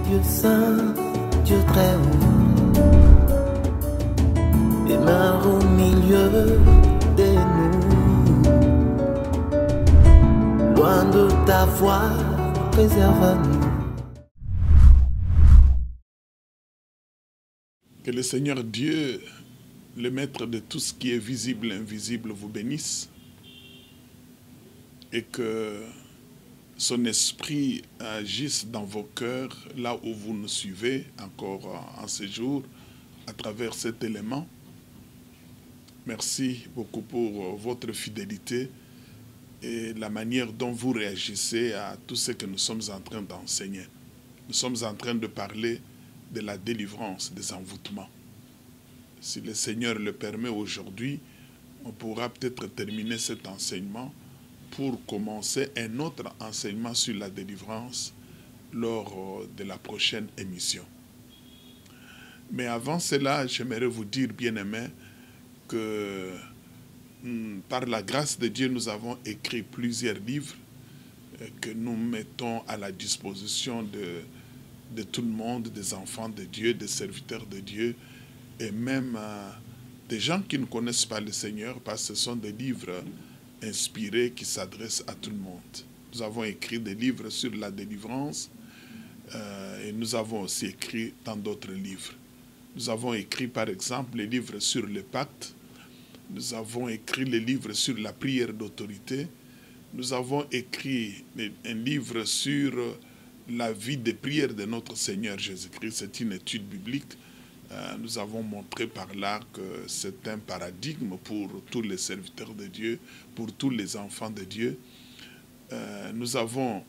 Dieu saint, Dieu très haut, demeure au milieu de nous. Loin de ta voix, préserve-nous. Que le Seigneur Dieu, le maître de tout ce qui est visible et invisible, vous bénisse et que son esprit agisse dans vos cœurs, là où vous nous suivez encore en ce jour, à travers cet élément. Merci beaucoup pour votre fidélité et la manière dont vous réagissez à tout ce que nous sommes en train d'enseigner. Nous sommes en train de parler de la délivrance des envoûtements. Si le Seigneur le permet aujourd'hui, on pourra peut-être terminer cet enseignement pour commencer un autre enseignement sur la délivrance lors de la prochaine émission. Mais avant cela, j'aimerais vous dire, bien-aimés, que par la grâce de Dieu, nous avons écrit plusieurs livres que nous mettons à la disposition de tout le monde, des enfants de Dieu, des serviteurs de Dieu, et même des gens qui ne connaissent pas le Seigneur, parce que ce sont des livres inspirés qui s'adressent à tout le monde. Nous avons écrit des livres sur la délivrance et nous avons aussi écrit dans d'autres livres. Nous avons écrit par exemple les livres sur le pacte, nous avons écrit les livres sur la prière d'autorité, nous avons écrit un livre sur la vie de prière de notre Seigneur Jésus-Christ. C'est une étude biblique. Nous avons montré par là que c'est un paradigme pour tous les serviteurs de Dieu, pour tous les enfants de Dieu. Nous avons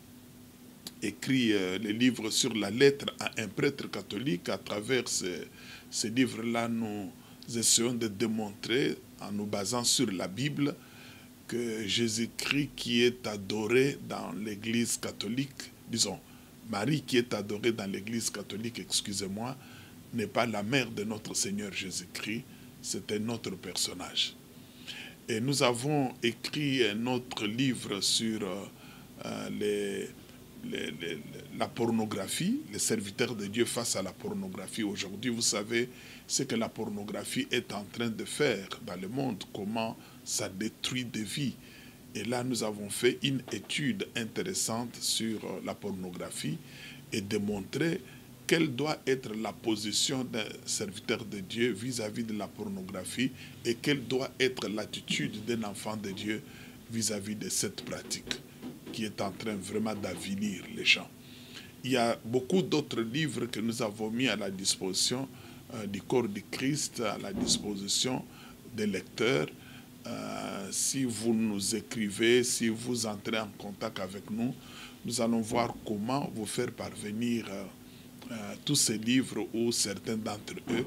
écrit les livres sur la lettre à un prêtre catholique. À travers ces livres-là, nous essayons de démontrer, en nous basant sur la Bible, que Jésus-Christ qui est adoré dans l'Église catholique, disons, Marie qui est adorée dans l'Église catholique, excusez-moi, n'est pas la mère de notre Seigneur Jésus-Christ, c'est un autre personnage. Et nous avons écrit un autre livre sur la pornographie, les serviteurs de Dieu face à la pornographie. Aujourd'hui, vous savez ce que la pornographie est en train de faire dans le monde, comment ça détruit des vies. Et là, nous avons fait une étude intéressante sur la pornographie et démontré quelle doit être la position d'un serviteur de Dieu vis-à-vis de la pornographie et quelle doit être l'attitude d'un enfant de Dieu vis-à-vis de cette pratique qui est en train vraiment d'avilir les gens. Il y a beaucoup d'autres livres que nous avons mis à la disposition du corps du Christ, à la disposition des lecteurs. Si vous nous écrivez, si vous entrez en contact avec nous, nous allons voir comment vous faire parvenir tous ces livres ou certains d'entre eux.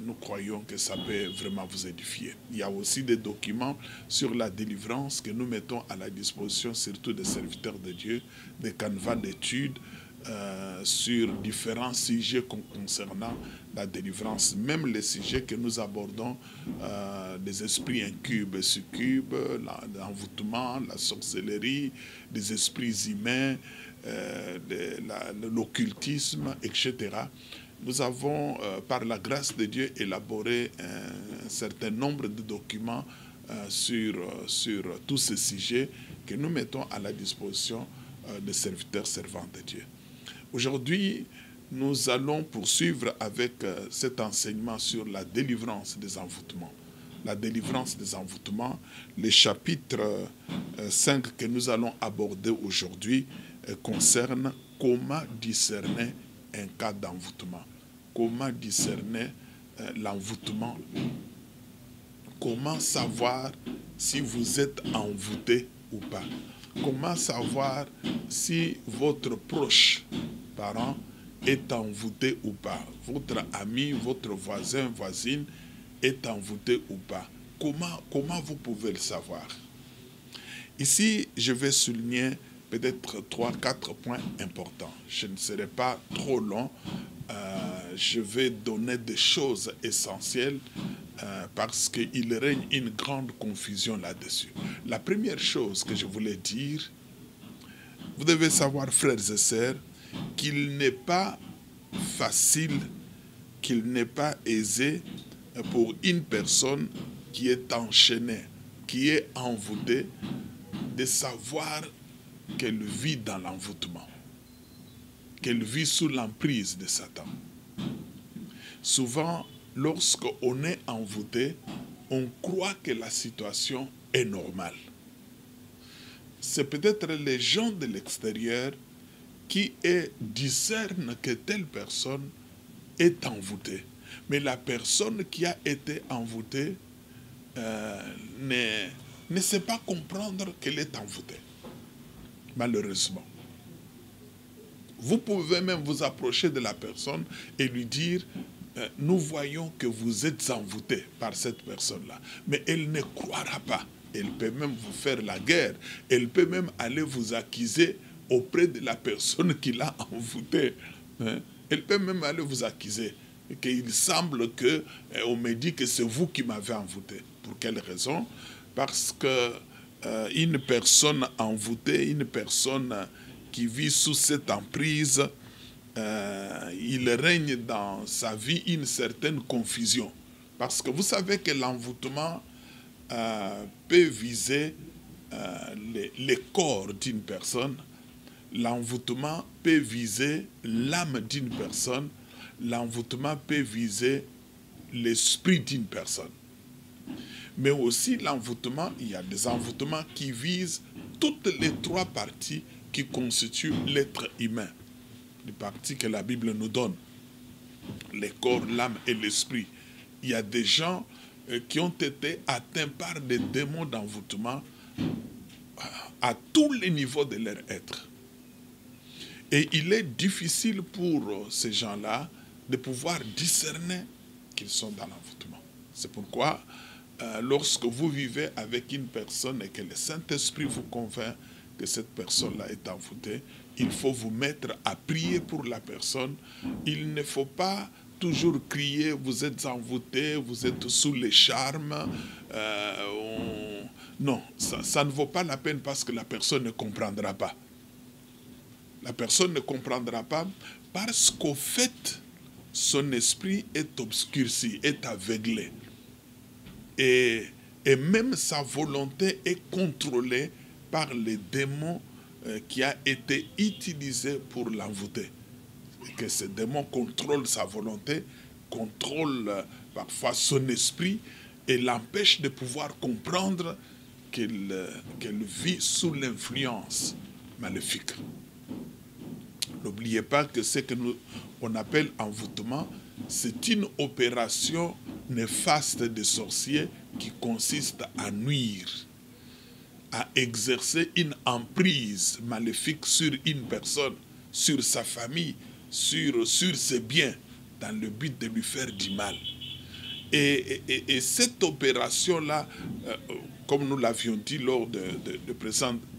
Nous croyons que ça peut vraiment vous édifier. Il y a aussi des documents sur la délivrance que nous mettons à la disposition, surtout des serviteurs de Dieu, des canevas d'études sur différents sujets concernant la délivrance, même les sujets que nous abordons, des esprits incubes et succubes, l'envoûtement, la sorcellerie, des esprits humains, l'occultisme, etc. Nous avons, par la grâce de Dieu, élaboré un certain nombre de documents sur tous ces sujets que nous mettons à la disposition des serviteurs servants de Dieu. Aujourd'hui, nous allons poursuivre avec cet enseignement sur la délivrance des envoûtements. La délivrance des envoûtements, le chapitre 5 que nous allons aborder aujourd'hui concerne comment discerner un cas d'envoûtement. Comment discerner l'envoûtement. Comment savoir si vous êtes envoûté ou pas. Comment savoir si votre proche parent est envoûté ou pas. Votre ami, votre voisin, voisine est envoûté ou pas. Comment vous pouvez le savoir? Ici, je vais souligner peut-être 3-4 points importants. Je ne serai pas trop long. Je vais donner des choses essentielles parce qu'il règne une grande confusion là-dessus. La première chose que je voulais dire, vous devez savoir, frères et sœurs, qu'il n'est pas facile, qu'il n'est pas aisé pour une personne qui est enchaînée, qui est envoûtée, de savoir qu'elle vit dans l'envoûtement, qu'elle vit sous l'emprise de Satan. Souvent, lorsqu'on est envoûté, on croit que la situation est normale. C'est peut-être les gens de l'extérieur qui discernent que telle personne est envoûtée. Mais la personne qui a été envoûtée ne sait pas comprendre qu'elle est envoûtée. Malheureusement. Vous pouvez même vous approcher de la personne et lui dire « Nous voyons que vous êtes envoûté par cette personne-là. » Mais elle ne croira pas. Elle peut même vous faire la guerre. Elle peut même aller vous accuser auprès de la personne qui l'a envoûté. Elle peut même aller vous accuser. Qu'il semble qu'on me dit que c'est vous qui m'avez envoûté. Pour quelle raison? Parce que une personne envoûtée, une personne qui vit sous cette emprise, il règne dans sa vie une certaine confusion. Parce que vous savez que l'envoûtement peut viser les corps d'une personne, l'envoûtement peut viser l'âme d'une personne, l'envoûtement peut viser l'esprit d'une personne. Mais aussi l'envoûtement, il y a des envoûtements qui visent toutes les trois parties qui constituent l'être humain. Les parties que la Bible nous donne. Le corps, l'âme et l'esprit. Il y a des gens qui ont été atteints par des démons d'envoûtement à tous les niveaux de leur être. Et il est difficile pour ces gens-là de pouvoir discerner qu'ils sont dans l'envoûtement. C'est pourquoi, lorsque vous vivez avec une personne et que le Saint-Esprit vous convainc que cette personne-là est envoûtée, il faut vous mettre à prier pour la personne. Il ne faut pas toujours crier, vous êtes envoûté, vous êtes sous les charmes. Non, ça ne vaut pas la peine parce que la personne ne comprendra pas. La personne ne comprendra pas parce qu'au fait, son esprit est obscurci, est aveuglé. Et même sa volonté est contrôlée par les démons qui a été utilisé pour l'envoûter. Et que ces démons contrôlent sa volonté, contrôlent parfois son esprit et l'empêchent de pouvoir comprendre qu'elle vit sous l'influence maléfique. N'oubliez pas que ce que on appelle envoûtement, c'est une opération néfaste des sorciers qui consiste à nuire, à exercer une emprise maléfique sur une personne, sur sa famille, sur ses biens, dans le but de lui faire du mal. Et cette opération-là, comme nous l'avions dit lors de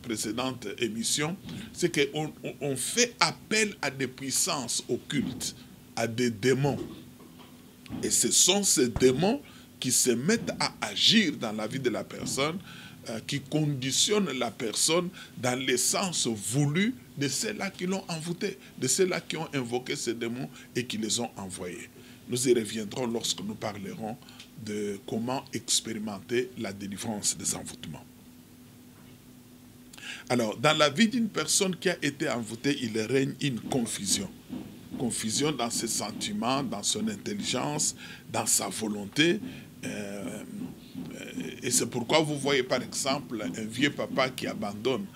précédentes émissions, c'est qu'on fait appel à des puissances occultes, à des démons. Et ce sont ces démons qui se mettent à agir dans la vie de la personne, qui conditionnent la personne dans le sens voulu de ceux-là qui l'ont envoûté, de ceux-là qui ont invoqué ces démons et qui les ont envoyés. Nous y reviendrons lorsque nous parlerons de comment expérimenter la délivrance des envoûtements. Alors, dans la vie d'une personne qui a été envoûtée, il règne une confusion. Confusion dans ses sentiments, dans son intelligence, dans sa volonté. Et c'est pourquoi vous voyez par exemple un vieux papa qui abandonne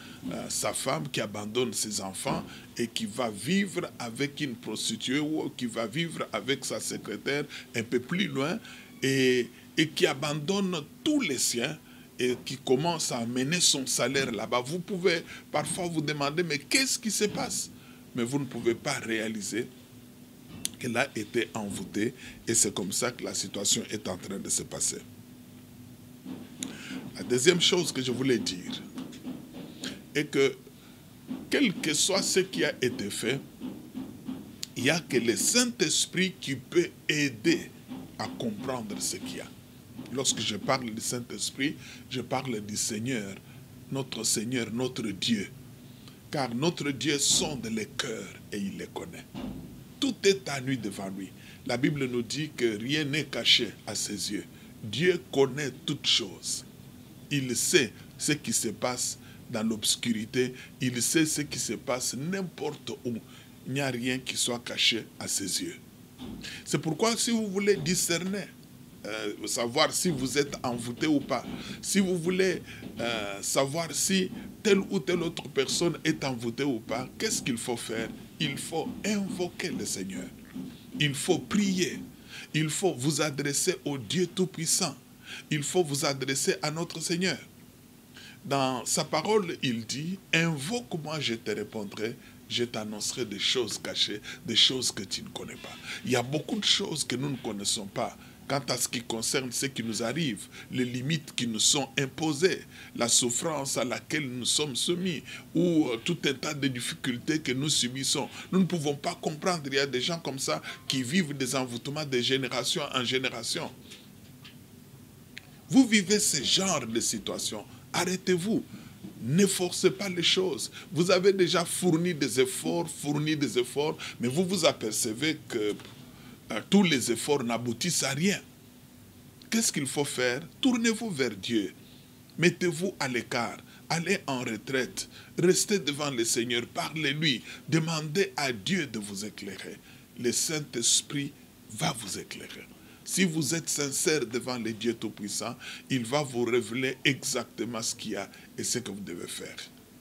sa femme, qui abandonne ses enfants et qui va vivre avec une prostituée ou qui va vivre avec sa secrétaire un peu plus loin et qui abandonne tous les siens et qui commence à amener son salaire là-bas. Vous pouvez parfois vous demander mais qu'est-ce qui se passe? Mais vous ne pouvez pas réaliser qu'elle a été envoûtée et c'est comme ça que la situation est en train de se passer. La deuxième chose que je voulais dire est que, quel que soit ce qui a été fait, il n'y a que le Saint-Esprit qui peut aider à comprendre ce qu'il y a. Lorsque je parle du Saint-Esprit, je parle du Seigneur, notre Dieu. Car notre Dieu sonde les cœurs et il les connaît. Tout est à nu devant lui. La Bible nous dit que rien n'est caché à ses yeux. Dieu connaît toutes choses. Il sait ce qui se passe dans l'obscurité. Il sait ce qui se passe n'importe où. Il n'y a rien qui soit caché à ses yeux. C'est pourquoi si vous voulez discerner, savoir si vous êtes envoûté ou pas, si vous voulez savoir si telle ou telle autre personne est envoûtée ou pas, qu'est-ce qu'il faut faire? Il faut invoquer le Seigneur. Il faut prier. Il faut vous adresser au Dieu Tout-Puissant. Il faut vous adresser à notre Seigneur. Dans sa parole, il dit, « Invoque-moi, je te répondrai, je t'annoncerai des choses cachées, des choses que tu ne connais pas. » Il y a beaucoup de choses que nous ne connaissons pas quant à ce qui concerne ce qui nous arrive, les limites qui nous sont imposées, la souffrance à laquelle nous sommes soumis, ou tout un tas de difficultés que nous subissons. Nous ne pouvons pas comprendre. Il y a des gens comme ça qui vivent des envoûtements de génération en génération. Vous vivez ce genre de situation. Arrêtez-vous. Ne forcez pas les choses. Vous avez déjà fourni des efforts, mais vous vous apercevez que tous les efforts n'aboutissent à rien. Qu'est-ce qu'il faut faire? Tournez-vous vers Dieu. Mettez-vous à l'écart. Allez en retraite. Restez devant le Seigneur. Parlez-lui. Demandez à Dieu de vous éclairer. Le Saint-Esprit va vous éclairer. Si vous êtes sincère devant le Dieu Tout-Puissant, il va vous révéler exactement ce qu'il y a et ce que vous devez faire.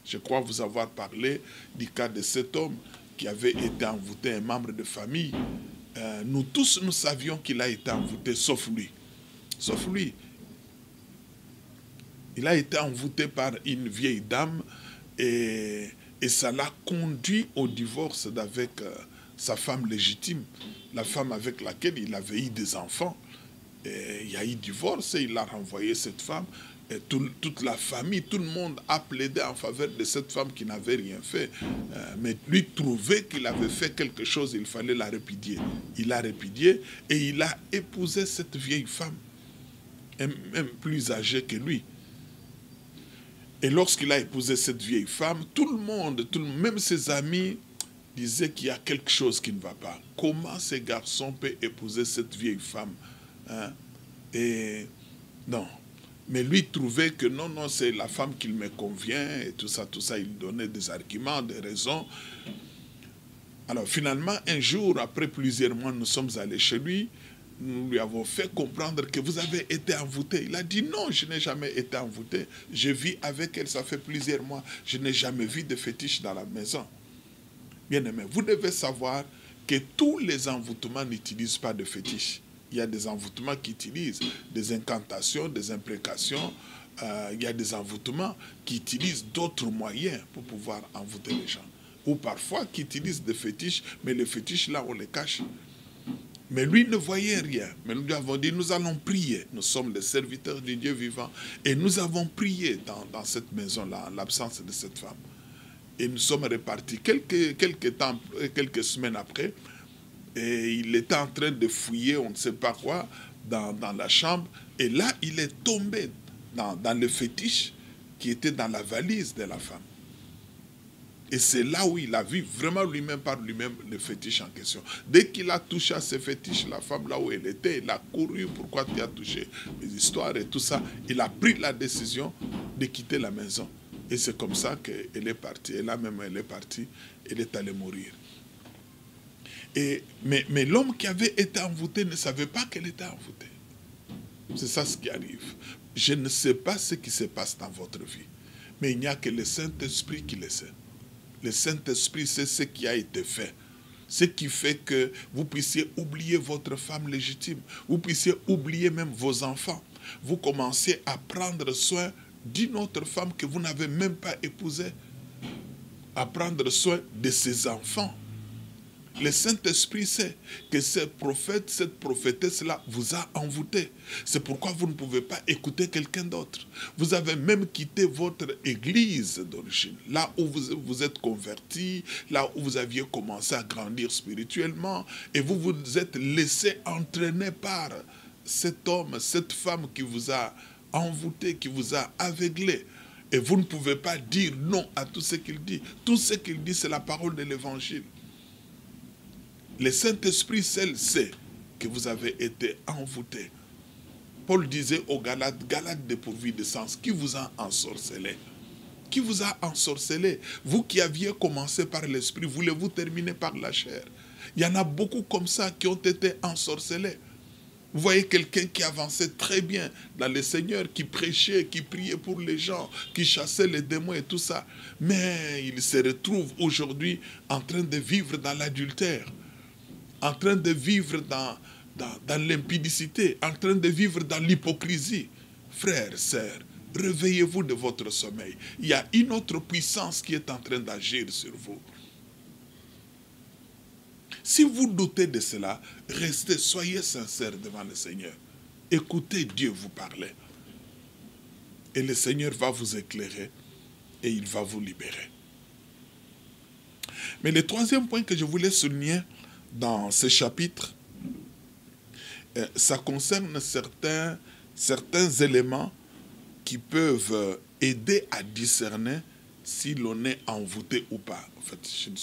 Je crois vous avoir parlé du cas de cet homme qui avait été envoûté, un membre de famille. Nous tous, nous savions qu'il a été envoûté, sauf lui. Sauf lui. Il a été envoûté par une vieille dame et ça l'a conduit au divorce avec sa femme légitime, la femme avec laquelle il avait eu des enfants. Et il y a eu divorce et il a renvoyé cette femme. Et toute la famille, tout le monde a plaidé en faveur de cette femme qui n'avait rien fait. Mais lui trouvait qu'il avait fait quelque chose, il fallait la répudier. Il l'a répudiée et il a épousé cette vieille femme, même plus âgée que lui. Et lorsqu'il a épousé cette vieille femme, tout le monde, même ses amis, disaient qu'il y a quelque chose qui ne va pas. Comment ce garçon peut épouser cette vieille femme, hein? Et non. Mais lui trouvait que non, c'est la femme qui me convient, et tout ça, il donnait des arguments, des raisons. Alors finalement, un jour, après plusieurs mois, nous sommes allés chez lui, nous lui avons fait comprendre que vous avez été envoûté. Il a dit non, je n'ai jamais été envoûté. Je vis avec elle, ça fait plusieurs mois. Je n'ai jamais vu de fétiche dans la maison. Bien-aimé, vous devez savoir que tous les envoûtements n'utilisent pas de fétiche. Il y a des envoûtements qui utilisent des incantations, des imprécations. Il y a des envoûtements qui utilisent d'autres moyens pour pouvoir envoûter les gens. Ou parfois qui utilisent des fétiches, mais les fétiches là on les cache. Mais lui ne voyait rien. Mais nous lui avons dit, nous allons prier. Nous sommes les serviteurs du Dieu vivant. Et nous avons prié dans cette maison-là, en l'absence de cette femme. Et nous sommes repartis quelques semaines après. Et il était en train de fouiller, on ne sait pas quoi, dans la chambre. Et là, il est tombé dans le fétiche qui était dans la valise de la femme. Et c'est là où il a vu vraiment lui-même par lui-même le fétiche en question. Dès qu'il a touché à ce fétiche, la femme là où elle était, il a couru, pourquoi tu as touché mes histoires et tout ça. Il a pris la décision de quitter la maison. Et c'est comme ça qu'elle est partie. Et là même, elle est partie, elle est allée mourir. Mais l'homme qui avait été envoûté ne savait pas qu'elle était envoûtée. C'est ça ce qui arrive. Je ne sais pas ce qui se passe dans votre vie. Mais il n'y a que le Saint-Esprit qui le sait. Le Saint-Esprit sait ce qui a été fait. Ce qui fait que vous puissiez oublier votre femme légitime. Vous puissiez oublier même vos enfants. Vous commencez à prendre soin d'une autre femme que vous n'avez même pas épousée. À prendre soin de ses enfants. Le Saint-Esprit sait que ce prophète, cette prophétesse-là vous a envoûté. C'est pourquoi vous ne pouvez pas écouter quelqu'un d'autre. Vous avez même quitté votre église d'origine, là où vous êtes converti, là où vous aviez commencé à grandir spirituellement, et vous vous êtes laissé entraîner par cet homme, cette femme qui vous a envoûté, qui vous a aveuglé. Et vous ne pouvez pas dire non à tout ce qu'il dit. Tout ce qu'il dit, c'est la parole de l'Évangile. Le Saint-Esprit seul sait que vous avez été envoûtés. Paul disait aux Galates, Galates dépourvus de sens, qui vous a ensorcelé? Qui vous a ensorcelé? Vous qui aviez commencé par l'Esprit, voulez-vous terminer par la chair? Il y en a beaucoup comme ça qui ont été ensorcelés. Vous voyez quelqu'un qui avançait très bien dans le Seigneur, qui prêchait, qui priait pour les gens, qui chassait les démons et tout ça. Mais il se retrouve aujourd'hui en train de vivre dans l'adultère, en train de vivre dans l'impudicité, en train de vivre dans l'hypocrisie. Frères, sœurs, réveillez-vous de votre sommeil. Il y a une autre puissance qui est en train d'agir sur vous. Si vous doutez de cela, restez, soyez sincères devant le Seigneur. Écoutez Dieu vous parler. Et le Seigneur va vous éclairer et il va vous libérer. Mais le troisième point que je voulais souligner dans ce chapitre, ça concerne certains éléments qui peuvent aider à discerner si l'on est envoûté ou pas. En fait, je ne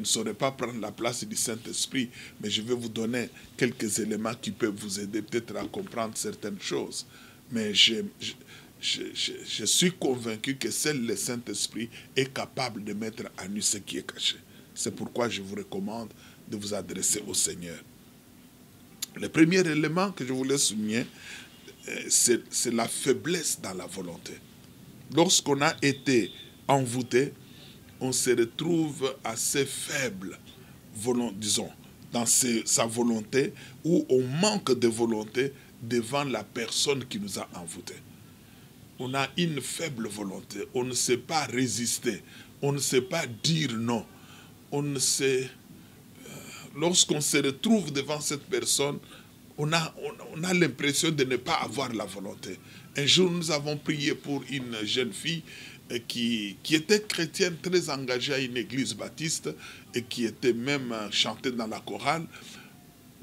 saurais pas prendre la place du Saint-Esprit, mais je vais vous donner quelques éléments qui peuvent vous aider peut-être à comprendre certaines choses. Mais je suis convaincu que seul le Saint-Esprit est capable de mettre à nu ce qui est caché. C'est pourquoi je vous recommande de vous adresser au Seigneur. Le premier élément que je voulais souligner, c'est la faiblesse dans la volonté. Lorsqu'on a été envoûté, on se retrouve assez faible, disons, dans sa volonté, ou on manque de volonté devant la personne qui nous a envoûtés. On a une faible volonté, on ne sait pas résister, on ne sait pas dire non, on ne sait... Lorsqu'on se retrouve devant cette personne, on a l'impression de ne pas avoir la volonté. Un jour, nous avons prié pour une jeune fille qui était chrétienne, très engagée à une église baptiste et qui était même chantée dans la chorale,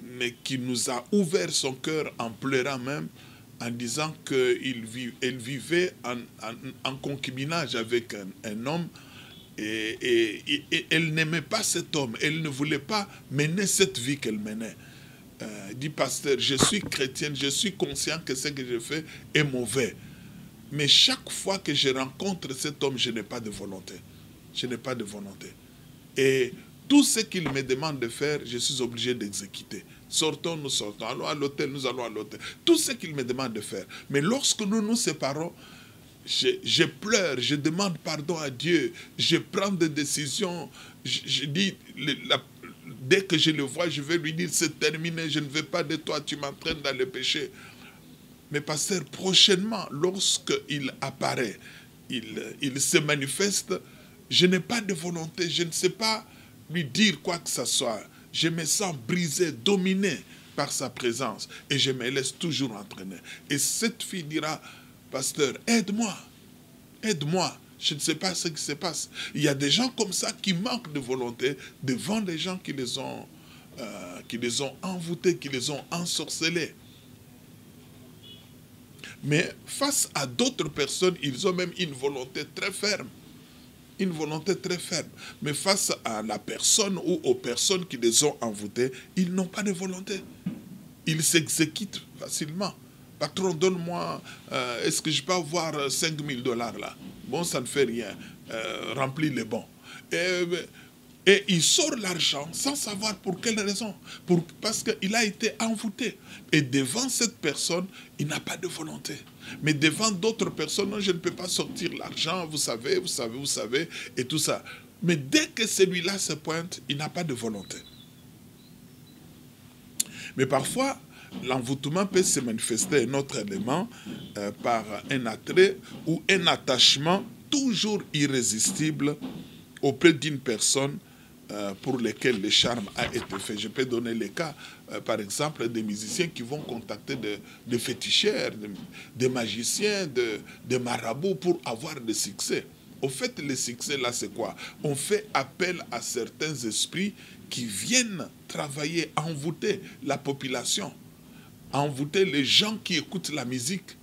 mais qui nous a ouvert son cœur en pleurant même, en disant qu'elle vivait en concubinage avec un homme et elle n'aimait pas cet homme. Elle ne voulait pas mener cette vie qu'elle menait. Dit pasteur, je suis chrétienne, je suis conscient que ce que je fais est mauvais. Mais chaque fois que je rencontre cet homme, je n'ai pas de volonté. Je n'ai pas de volonté. Et tout ce qu'il me demande de faire, je suis obligé d'exécuter. Sortons, nous sortons. Allons à l'hôtel, nous allons à l'hôtel. Tout ce qu'il me demande de faire. Mais lorsque nous nous séparons, je pleure, je demande pardon à Dieu, je prends des décisions, je dis, dès que je le vois, je vais lui dire, c'est terminé, je ne veux pas de toi, tu m'entraînes dans le péché. Mais pasteur, prochainement, lorsqu'il apparaît, il se manifeste, je n'ai pas de volonté, je ne sais pas lui dire quoi que ce soit. Je me sens brisé, dominé par sa présence et je me laisse toujours entraîner. Et cette fille dira, pasteur, aide-moi, aide-moi. Je ne sais pas ce qui se passe. Il y a des gens comme ça qui manquent de volonté devant des gens qui les ont envoûtés, qui les ont ensorcelés. Mais face à d'autres personnes, ils ont même une volonté très ferme. Une volonté très ferme. Mais face à la personne ou aux personnes qui les ont envoûtés, ils n'ont pas de volonté. Ils s'exécutent facilement. Patron, donne-moi, est-ce que je peux avoir 5 000 $ là? Bon, ça ne fait rien. Remplis les bons. Et il sort l'argent sans savoir pour quelle raison. Parce qu'il a été envoûté. Et devant cette personne, il n'a pas de volonté. Mais devant d'autres personnes, non, je ne peux pas sortir l'argent, vous savez, et tout ça. Mais dès que celui-là se pointe, il n'a pas de volonté. Mais parfois, l'envoûtement peut se manifester un autre élément par un attrait ou un attachement toujours irrésistible auprès d'une personne pour lesquels le charme a été fait. Je peux donner les cas, par exemple, des musiciens qui vont contacter des féticheurs, des magiciens, des marabouts pour avoir des succès. Au fait, le succès, là, c'est quoi? On fait appel à certains esprits qui viennent travailler, envoûter la population, envoûter les gens qui écoutent la musique.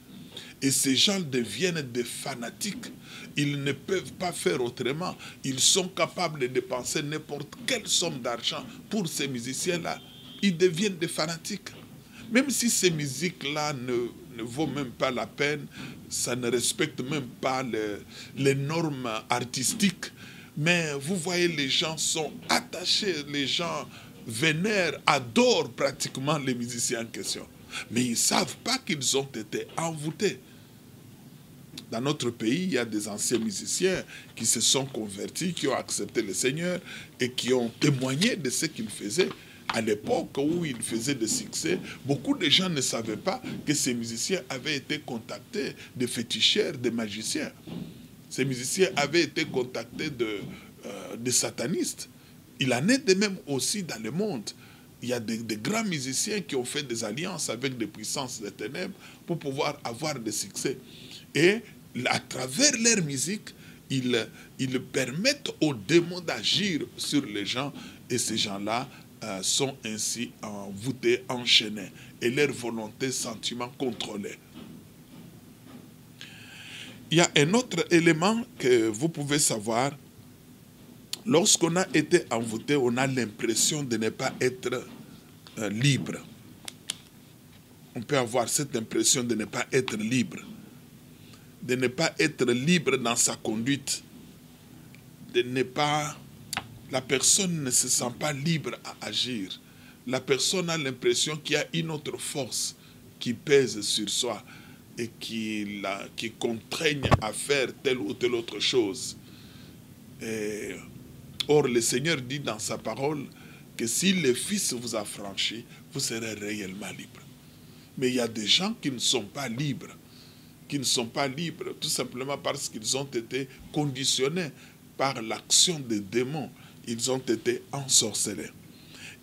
Et ces gens deviennent des fanatiques. Ils ne peuvent pas faire autrement. Ils sont capables de dépenser n'importe quelle somme d'argent pour ces musiciens-là. Ils deviennent des fanatiques. Même si ces musiques-là ne vaut même pas la peine, ça ne respecte même pas les normes artistiques. Mais vous voyez, les gens sont attachés, les gens vénèrent, adorent pratiquement les musiciens en question. Mais ils ne savent pas qu'ils ont été envoûtés. Dans notre pays, il y a des anciens musiciens qui se sont convertis, qui ont accepté le Seigneur et qui ont témoigné de ce qu'ils faisaient. À l'époque où ils faisaient des succès, beaucoup de gens ne savaient pas que ces musiciens avaient été contactés de féticheurs, de magiciens. Ces musiciens avaient été contactés de satanistes. Il en est de même aussi dans le monde. Il y a des grands musiciens qui ont fait des alliances avec des puissances des ténèbres pour pouvoir avoir des succès. Et à travers leur musique, ils permettent aux démons d'agir sur les gens. Et ces gens-là sont ainsi envoûtés, enchaînés. Et leur volonté, sentiment contrôlés. Il y a un autre élément que vous pouvez savoir. Lorsqu'on a été envoûté, on a l'impression de ne pas être libre. On peut avoir cette impression de ne pas être libre. De ne pas être libre dans sa conduite. De ne pas... La personne ne se sent pas libre à agir. La personne a l'impression qu'il y a une autre force qui pèse sur soi et qui contraigne à faire telle ou telle autre chose. Or, le Seigneur dit dans sa parole que si le Fils vous a franchi, vous serez réellement libre. Mais il y a des gens qui ne sont pas libres. Qui ne sont pas libres tout simplement parce qu'ils ont été conditionnés par l'action des démons. Ils ont été ensorcelés.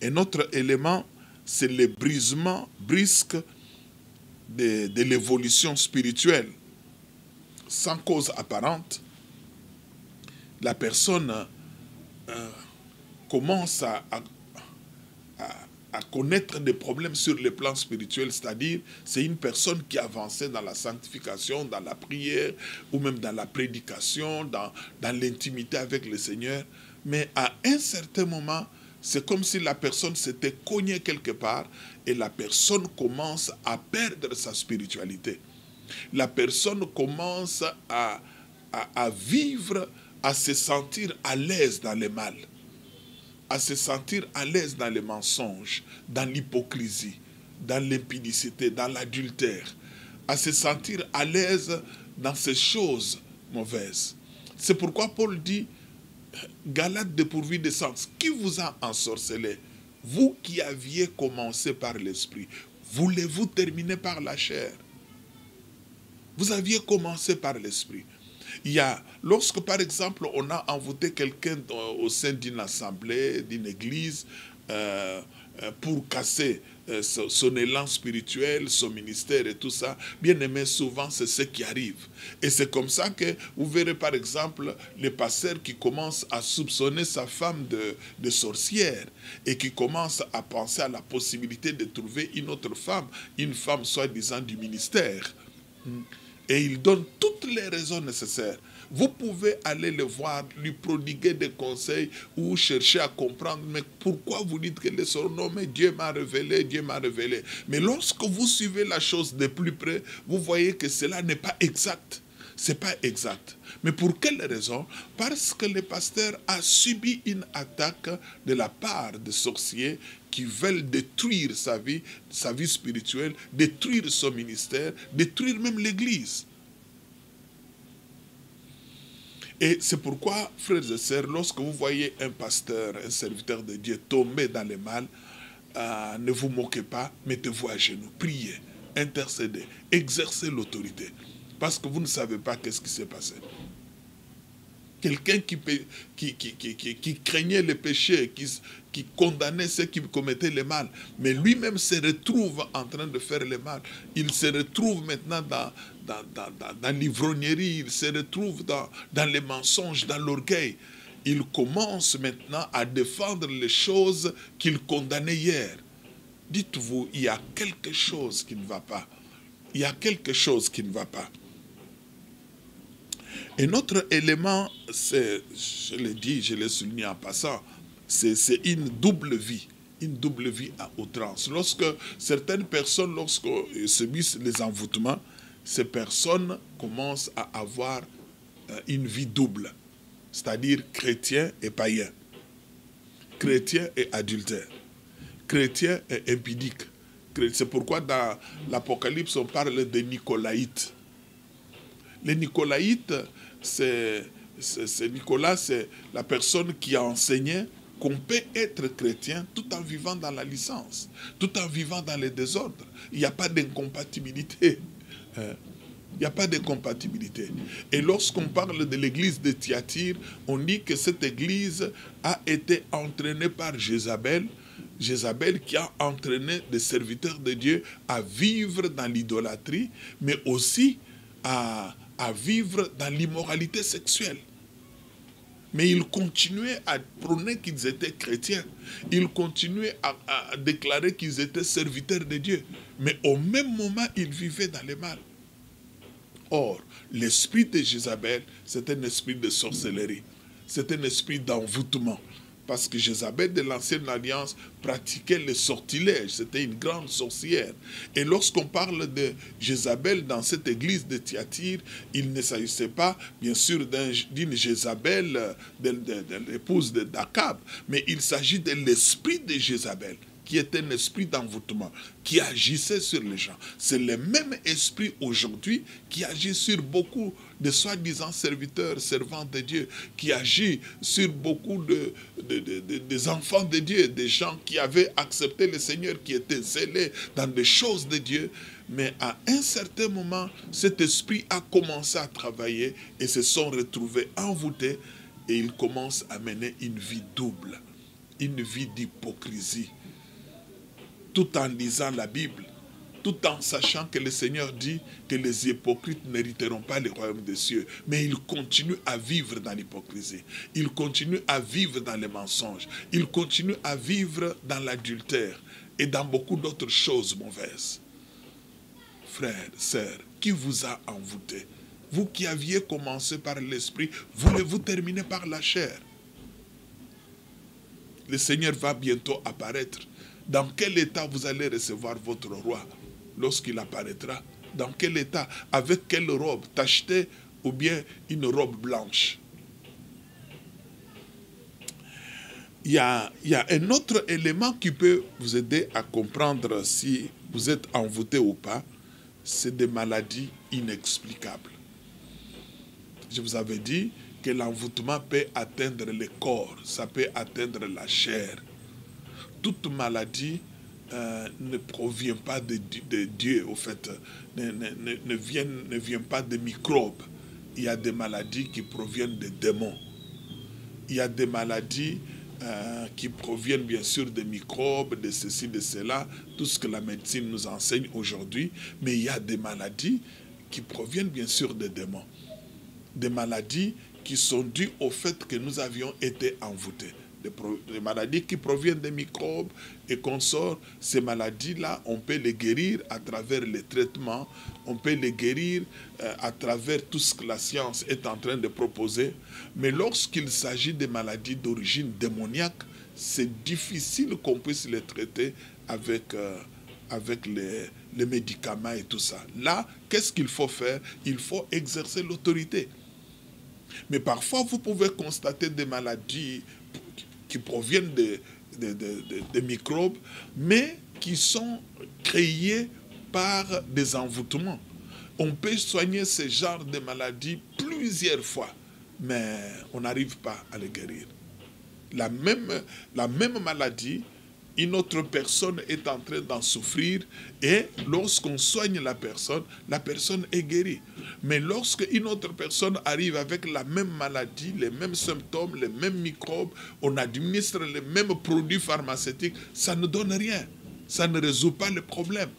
Un autre élément, c'est le brisement brusque de l'évolution spirituelle. Sans cause apparente, la personne commence à connaître des problèmes sur le plan spirituel, c'est-à-dire c'est une personne qui avançait dans la sanctification, dans la prière, ou même dans la prédication, dans l'intimité avec le Seigneur. Mais à un certain moment, c'est comme si la personne s'était cognée quelque part et la personne commence à perdre sa spiritualité. La personne commence à vivre, à se sentir à l'aise dans le mal, à se sentir à l'aise dans les mensonges, dans l'hypocrisie, dans l'impudicité, dans l'adultère, à se sentir à l'aise dans ces choses mauvaises. C'est pourquoi Paul dit, Galates dépourvus de sens, qui vous a ensorcelé? Vous qui aviez commencé par l'esprit, voulez-vous terminer par la chair? Vous aviez commencé par l'esprit. Lorsque par exemple on a envoûté quelqu'un au sein d'une assemblée, d'une église, pour casser son élan spirituel, son ministère et tout ça, bien aimé, souvent c'est ce qui arrive. Et c'est comme ça que vous verrez par exemple le pasteur qui commence à soupçonner sa femme de sorcière et qui commence à penser à la possibilité de trouver une autre femme, une femme soi-disant du ministère. Et il donne toutes les raisons nécessaires. Vous pouvez aller le voir, lui prodiguer des conseils ou chercher à comprendre, mais pourquoi vous dites que les sorts, non, mais Dieu m'a révélé, Dieu m'a révélé. Mais lorsque vous suivez la chose de plus près, vous voyez que cela n'est pas exact. Ce n'est pas exact. Mais pour quelle raison? Parce que le pasteur a subi une attaque de la part de sorciers qui veulent détruire sa vie spirituelle, détruire son ministère, détruire même l'Église. Et c'est pourquoi, frères et sœurs, lorsque vous voyez un pasteur, un serviteur de Dieu tomber dans le mal, ne vous moquez pas, mettez-vous à genoux, priez, intercédez, exercez l'autorité. Parce que vous ne savez pas qu'est-ce qui s'est passé. Quelqu'un qui craignait le péché, qui condamnait ceux qui commettaient le mal, mais lui-même se retrouve en train de faire le mal. Il se retrouve maintenant dans l'ivrognerie, il se retrouve dans les mensonges, dans l'orgueil. Il commence maintenant à défendre les choses qu'il condamnait hier. Dites-vous, il y a quelque chose qui ne va pas. il y a quelque chose qui ne va pas. Et notre élément, c'est, je l'ai dit, je l'ai souligné en passant, c'est une double vie à outrance. Lorsque certaines personnes, lorsqu'elles subissent les envoûtements, ces personnes commencent à avoir une vie double, c'est-à-dire chrétien et païen, chrétien et adultère, chrétien et impudique. C'est pourquoi dans l'Apocalypse, on parle des Nicolaïtes. Les Nicolaïtes, Nicolas, c'est la personne qui a enseigné qu'on peut être chrétien tout en vivant dans la licence, tout en vivant dans les désordres. Il n'y a pas d'incompatibilité. Il n'y a pas de compatibilité. Et lorsqu'on parle de l'église de Thyatire, on dit que cette église a été entraînée par Jézabel, Jézabel qui a entraîné des serviteurs de Dieu à vivre dans l'idolâtrie, mais aussi à vivre dans l'immoralité sexuelle. Mais ils continuaient à prôner qu'ils étaient chrétiens. Ils continuaient à déclarer qu'ils étaient serviteurs de Dieu. Mais au même moment, ils vivaient dans le mal. Or, l'esprit de Jézabel, c'est un esprit de sorcellerie. C'est un esprit d'envoûtement. Parce que Jézabel de l'Ancienne Alliance pratiquait le sortilège. C'était une grande sorcière. Et lorsqu'on parle de Jézabel dans cette église de Thyatire, il ne s'agissait pas, bien sûr, d'une Jézabel, de l'épouse d'Akab, mais il s'agit de l'esprit de Jézabel, qui est un esprit d'envoûtement, qui agissait sur les gens. C'est le même esprit aujourd'hui qui agit sur beaucoup de soi-disant serviteurs, servants de Dieu, qui agit sur beaucoup des enfants de Dieu, des gens qui avaient accepté le Seigneur, qui étaient zélés dans des choses de Dieu. Mais à un certain moment, cet esprit a commencé à travailler et se sont retrouvés envoûtés et ils commencent à mener une vie double, une vie d'hypocrisie. Tout en lisant la Bible, tout en sachant que le Seigneur dit que les hypocrites n'hériteront pas le royaume des cieux. Mais ils continuent à vivre dans l'hypocrisie. Ils continuent à vivre dans les mensonges. Ils continuent à vivre dans l'adultère et dans beaucoup d'autres choses mauvaises. Frères, sœurs, qui vous a envoûté? Vous qui aviez commencé par l'esprit, voulez-vous terminer par la chair? Le Seigneur va bientôt apparaître. Dans quel état vous allez recevoir votre roi lorsqu'il apparaîtra? Dans quel état? Avec quelle robe? Tachetée ou bien une robe blanche? Il y a un autre élément qui peut vous aider à comprendre si vous êtes envoûté ou pas. C'est des maladies inexplicables. Je vous avais dit que l'envoûtement peut atteindre le corps, ça peut atteindre la chair. Toute maladie ne provient pas de Dieu, au fait, ne vient pas de microbes. Il y a des maladies qui proviennent des démons. Il y a des maladies qui proviennent bien sûr des microbes, de ceci, de cela, tout ce que la médecine nous enseigne aujourd'hui. Mais il y a des maladies qui proviennent bien sûr des démons. Des maladies qui sont dues au fait que nous avions été envoûtés. Des maladies qui proviennent des microbes et consorts, ces maladies-là, on peut les guérir à travers les traitements, on peut les guérir à travers tout ce que la science est en train de proposer. Mais lorsqu'il s'agit de maladies d'origine démoniaque, c'est difficile qu'on puisse les traiter avec les médicaments et tout ça. Là, qu'est-ce qu'il faut faire? Il faut exercer l'autorité. Mais parfois, vous pouvez constater des maladies qui proviennent des microbes, mais qui sont créés par des envoûtements. On peut soigner ce genre de maladies plusieurs fois, mais on n'arrive pas à les guérir. La même maladie, une autre personne est en train d'en souffrir et lorsqu'on soigne la personne est guérie. Mais lorsqu'une autre personne arrive avec la même maladie, les mêmes symptômes, les mêmes microbes, on administre les mêmes produits pharmaceutiques, ça ne donne rien. Ça ne résout pas le problème.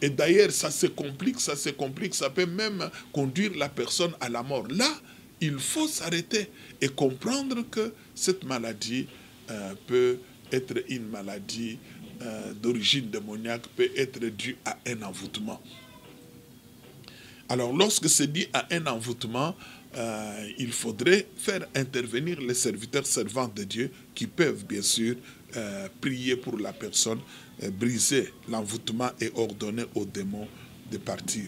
Et d'ailleurs, ça se complique, ça peut même conduire la personne à la mort. Là, il faut s'arrêter et comprendre que cette maladie peut être une maladie d'origine démoniaque, peut être due à un envoûtement. Alors, lorsque c'est dit à un envoûtement, il faudrait faire intervenir les serviteurs servants de Dieu qui peuvent, bien sûr, prier pour la personne, briser l'envoûtement et ordonner aux démons de partir.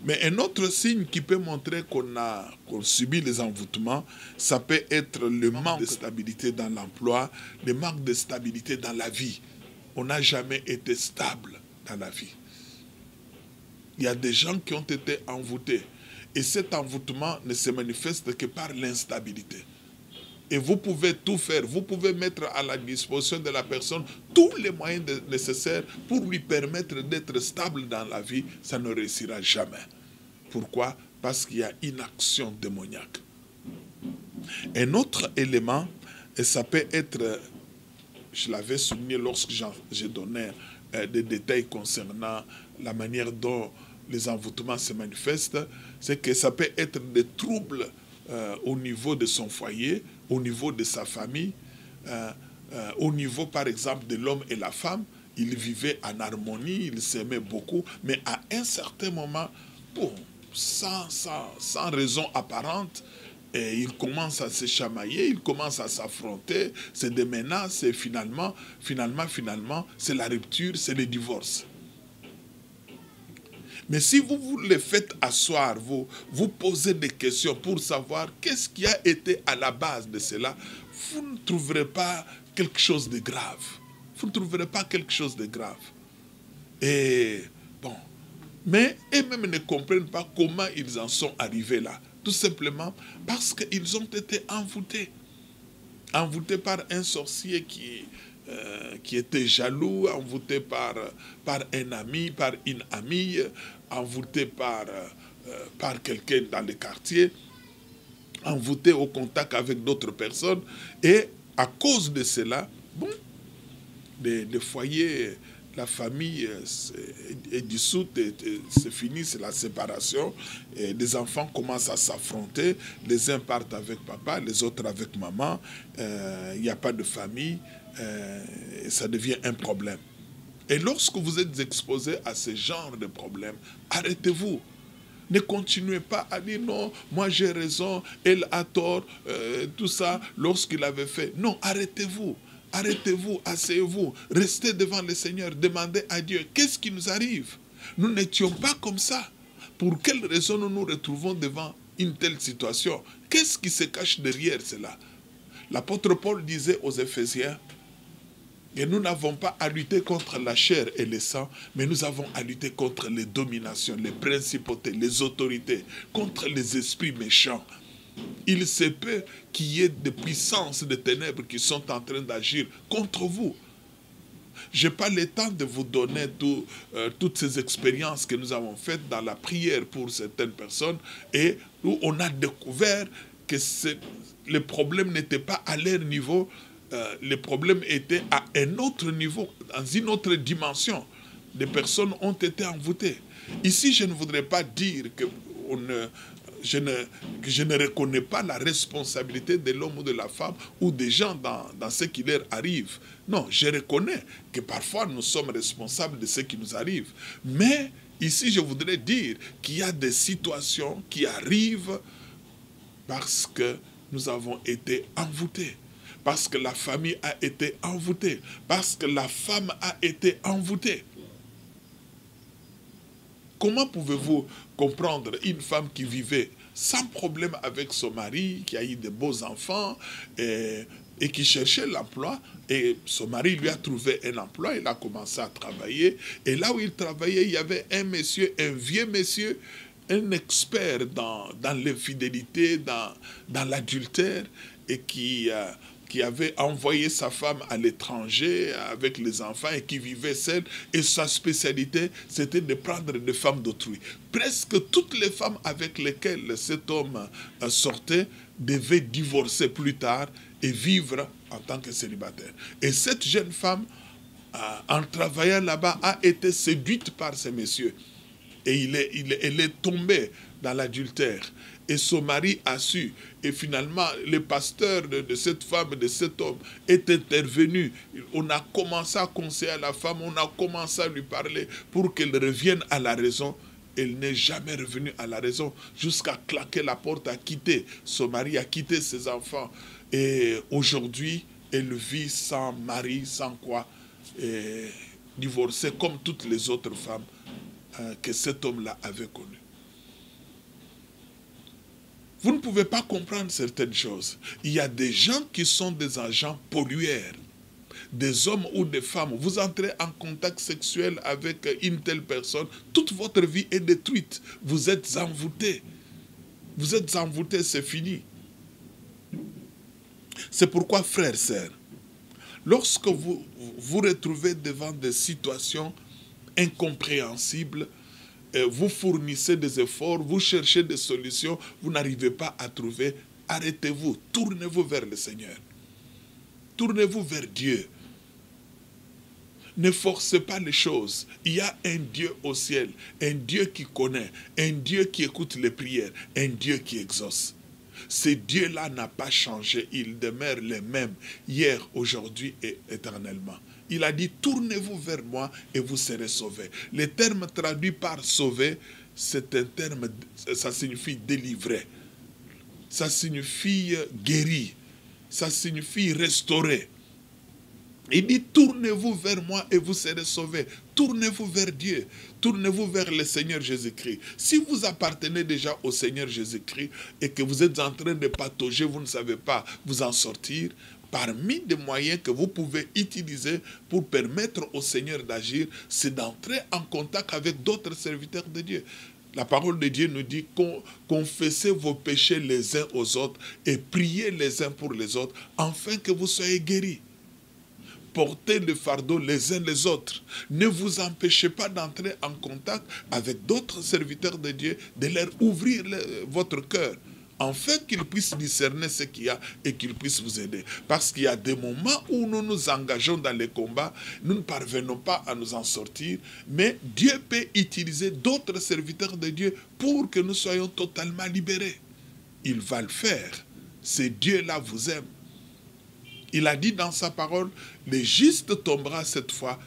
Mais un autre signe qui peut montrer qu'on subit les envoûtements, ça peut être le manque de stabilité dans l'emploi, le manque de stabilité dans la vie. On n'a jamais été stable dans la vie. Il y a des gens qui ont été envoûtés. Et cet envoûtement ne se manifeste que par l'instabilité. Et vous pouvez tout faire. Vous pouvez mettre à la disposition de la personne tous les moyens nécessaires pour lui permettre d'être stable dans la vie. Ça ne réussira jamais. Pourquoi? Parce qu'il y a une action démoniaque. Un autre élément, et ça peut être, je l'avais souligné lorsque j'ai donné des détails concernant la manière dont les envoûtements se manifestent, c'est que ça peut être des troubles au niveau de son foyer, au niveau de sa famille, au niveau par exemple de l'homme et la femme. Ils vivaient en harmonie, ils s'aimaient beaucoup, mais à un certain moment, bon, sans raison apparente, et ils commencent à se chamailler, ils commencent à s'affronter, c'est des menaces, et finalement, c'est la rupture, c'est le divorce. Mais si vous les faites asseoir, vous posez des questions pour savoir qu'est-ce qui a été à la base de cela, vous ne trouverez pas quelque chose de grave. Vous ne trouverez pas quelque chose de grave. Et bon, mais eux-mêmes ne comprennent pas comment ils en sont arrivés là. Tout simplement parce qu'ils ont été envoûtés. Envoûtés par un sorcier qui était jaloux, envoûté par un ami, par une amie, envoûté par quelqu'un dans le quartier, envoûté au contact avec d'autres personnes. Et à cause de cela, bon, les foyers, la famille est dissoute, c'est fini, c'est la séparation. Et les enfants commencent à s'affronter. Les uns partent avec papa, les autres avec maman. Il n'y a pas de famille. Et ça devient un problème. Et lorsque vous êtes exposé à ce genre de problème, arrêtez-vous. Ne continuez pas à dire non, moi j'ai raison, elle a tort, tout ça, lorsqu'il avait fait. Non, arrêtez-vous. Arrêtez-vous, asseyez-vous, restez devant le Seigneur, demandez à Dieu, qu'est-ce qui nous arrive? Nous n'étions pas comme ça. Pour quelle raison nous nous retrouvons devant une telle situation? Qu'est-ce qui se cache derrière cela? L'apôtre Paul disait aux Éphésiens, et nous n'avons pas à lutter contre la chair et le sang, mais nous avons à lutter contre les dominations, les principautés, les autorités, contre les esprits méchants. Il se peut qu'il y ait des puissances de ténèbres qui sont en train d'agir contre vous. Je n'ai pas le temps de vous donner toutes ces expériences que nous avons faites dans la prière pour certaines personnes et où on a découvert que le problème n'était pas à leur niveau, le problème était à un autre niveau, dans une autre dimension. Des personnes ont été envoûtées. Ici, je ne voudrais pas dire que je ne reconnais pas la responsabilité de l'homme ou de la femme ou des gens dans ce qui leur arrive. Non, je reconnais que parfois nous sommes responsables de ce qui nous arrive. Mais ici, je voudrais dire qu'il y a des situations qui arrivent parce que nous avons été envoûtés. Parce que la famille a été envoûtée. Parce que la femme a été envoûtée. Comment pouvez-vous comprendre une femme qui vivait sans problème avec son mari, qui a eu de beaux enfants et qui cherchait l'emploi, et son mari lui a trouvé un emploi, il a commencé à travailler, et là où il travaillait, il y avait un monsieur, un vieux monsieur, un expert dans l'infidélité, dans l'adultère, et qui avait envoyé sa femme à l'étranger avec les enfants et qui vivait seule. Et sa spécialité, c'était de prendre des femmes d'autrui. Presque toutes les femmes avec lesquelles cet homme sortait devaient divorcer plus tard et vivre en tant que célibataire. Et cette jeune femme, en travaillant là-bas, a été séduite par ces messieurs. Et elle est tombée dans l'adultère. Et son mari a su. Et finalement, le pasteur de cette femme, de cet homme, est intervenu. On a commencé à conseiller à la femme, on a commencé à lui parler pour qu'elle revienne à la raison. elle n'est jamais revenue à la raison, jusqu'à claquer la porte, à quitter son mari, à quitter ses enfants. Et aujourd'hui, elle vit sans mari, sans quoi, et divorcée comme toutes les autres femmes que cet homme-là avait connues. Vous ne pouvez pas comprendre certaines choses. Il y a des gens qui sont des agents pollueurs. Des hommes ou des femmes, vous entrez en contact sexuel avec une telle personne, toute votre vie est détruite. Vous êtes envoûté. Vous êtes envoûté, c'est fini. C'est pourquoi, frères, sœurs, lorsque vous vous retrouvez devant des situations incompréhensibles, vous fournissez des efforts, vous cherchez des solutions, vous n'arrivez pas à trouver, arrêtez-vous, tournez-vous vers le Seigneur. Tournez-vous vers Dieu. Ne forcez pas les choses. Il y a un Dieu au ciel, un Dieu qui connaît, un Dieu qui écoute les prières, un Dieu qui exauce. Ce Dieu-là n'a pas changé, il demeure le même, hier, aujourd'hui et éternellement. Il a dit, tournez-vous vers moi et vous serez sauvés. Le terme traduit par sauver, c'est un terme, ça signifie délivrer. Ça signifie guérir. Ça signifie restaurer. Il dit, tournez-vous vers moi et vous serez sauvés. Tournez-vous vers Dieu. Tournez-vous vers le Seigneur Jésus-Christ. Si vous appartenez déjà au Seigneur Jésus-Christ et que vous êtes en train de patauger, vous ne savez pas vous en sortir, parmi des moyens que vous pouvez utiliser pour permettre au Seigneur d'agir, c'est d'entrer en contact avec d'autres serviteurs de Dieu. La parole de Dieu nous dit, confessez vos péchés les uns aux autres et priez les uns pour les autres, afin que vous soyez guéris. Portez le fardeau les uns les autres. Ne vous empêchez pas d'entrer en contact avec d'autres serviteurs de Dieu, de leur ouvrir votre cœur, afin qu'ils puissent discerner ce qu'il y a et qu'ils puissent vous aider. Parce qu'il y a des moments où nous nous engageons dans les combats, nous ne parvenons pas à nous en sortir, mais Dieu peut utiliser d'autres serviteurs de Dieu pour que nous soyons totalement libérés. Il va le faire. Ce Dieu-là vous aime. Il a dit dans sa parole, le juste tombera cette fois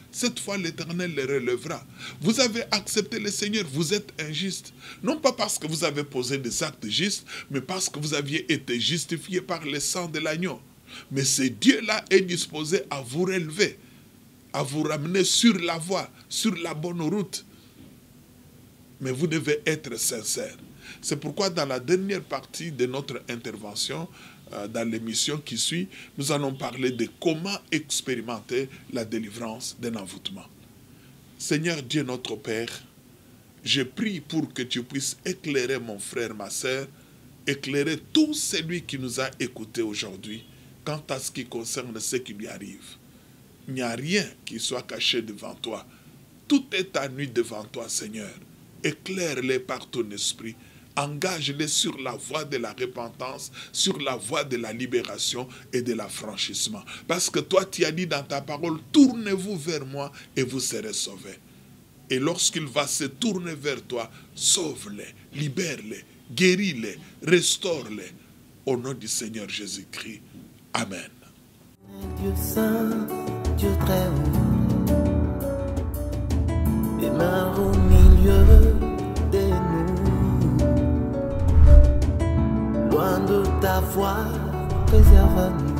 l'Éternel le relèvera. Vous avez accepté le Seigneur, vous êtes injuste. Non pas parce que vous avez posé des actes justes, mais parce que vous aviez été justifié par le sang de l'agneau. Mais ce Dieu-là est disposé à vous relever, à vous ramener sur la voie, sur la bonne route. Mais vous devez être sincère. C'est pourquoi dans la dernière partie de notre intervention, dans l'émission qui suit, nous allons parler de comment expérimenter la délivrance d'un envoûtement. Seigneur Dieu notre Père, je prie pour que tu puisses éclairer mon frère, ma sœur, éclairer tout celui qui nous a écoutés aujourd'hui quant à ce qui concerne ce qui lui arrive. Il n'y a rien qui soit caché devant toi. Tout est à nu devant toi, Seigneur. Éclaire-les par ton esprit. Engage-les sur la voie de la repentance, sur la voie de la libération et de l'affranchissement. Parce que toi, tu as dit dans ta parole, tournez-vous vers moi et vous serez sauvés. Et lorsqu'il va se tourner vers toi, sauve-les, libère-les, guéris-les, restaure-les. Au nom du Seigneur Jésus-Christ. Amen. Dieu saint, Dieu très haut, demeure au milieu de nous. Loin de ta voix, préserve-nous.